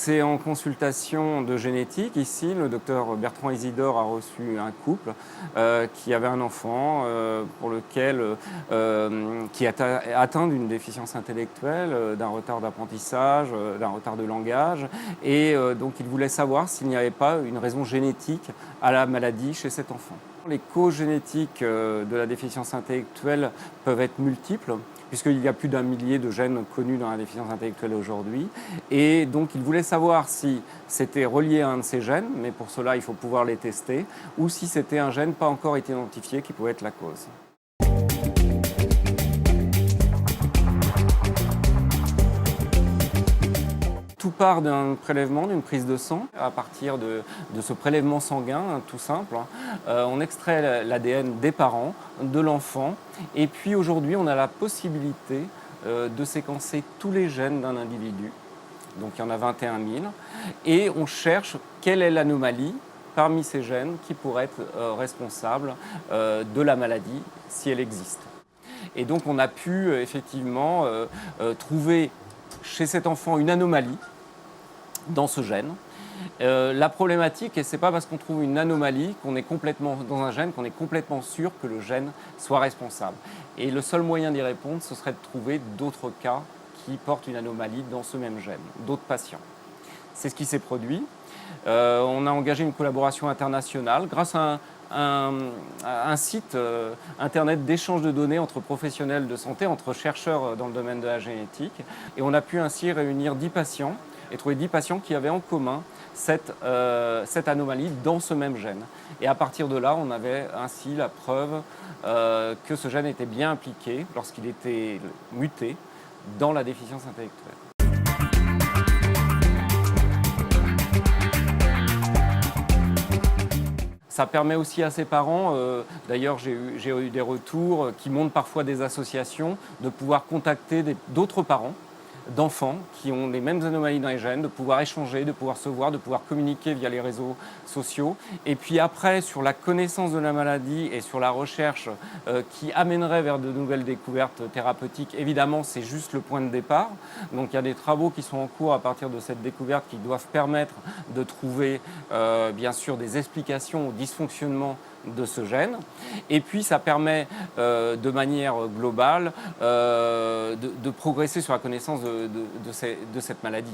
C'est en consultation de génétique. Ici, le docteur Bertrand Isidore a reçu un couple qui avait un enfant pour lequel, qui est atteint d'une déficience intellectuelle, d'un retard d'apprentissage, d'un retard de langage. Et donc, il voulait savoir s'il n'y avait pas une raison génétique à la maladie chez cet enfant. Les causes génétiques de la déficience intellectuelle peuvent être multiples, puisqu'il y a plus d'1 millier de gènes connus dans la déficience intellectuelle aujourd'hui. Et donc, il voulait savoir si c'était relié à un de ces gènes, mais pour cela, il faut pouvoir les tester, ou si c'était un gène pas encore identifié qui pouvait être la cause. Tout part d'un prélèvement, d'une prise de sang. À partir de ce prélèvement sanguin, tout simple, on extrait l'ADN des parents, de l'enfant. Et puis aujourd'hui, on a la possibilité de séquencer tous les gènes d'un individu. Donc il y en a 21 000. Et on cherche quelle est l'anomalie parmi ces gènes qui pourrait être responsable de la maladie, si elle existe. Et donc on a pu effectivement trouver chez cet enfant une anomalie dans ce gène. La problématique, et c'est pas parce qu'on trouve une anomalie qu'on est complètement dans un gène qu'on est complètement sûr que le gène soit responsable. Et le seul moyen d'y répondre, ce serait de trouver d'autres cas qui portent une anomalie dans ce même gène, d'autres patients. C'est ce qui s'est produit. On a engagé une collaboration internationale grâce à un site internet d'échange de données entre professionnels de santé, entre chercheurs dans le domaine de la génétique. Et on a pu ainsi réunir 10 patients et trouver 10 patients qui avaient en commun cette anomalie dans ce même gène. Et à partir de là, on avait ainsi la preuve que ce gène était bien impliqué lorsqu'il était muté dans la déficience intellectuelle. Ça permet aussi à ses parents, d'ailleurs j'ai eu des retours qui montrent parfois des associations, de pouvoir contacter d'autres parents d'enfants qui ont les mêmes anomalies dans les gènes, de pouvoir échanger, de pouvoir se voir, de pouvoir communiquer via les réseaux sociaux. Et puis après, sur la connaissance de la maladie et sur la recherche qui amènerait vers de nouvelles découvertes thérapeutiques, évidemment, c'est juste le point de départ. Donc il y a des travaux qui sont en cours à partir de cette découverte qui doivent permettre de trouver, bien sûr, des explications au dysfonctionnement de ce gène. Et puis ça permet de manière globale de progresser sur la connaissance de cette maladie.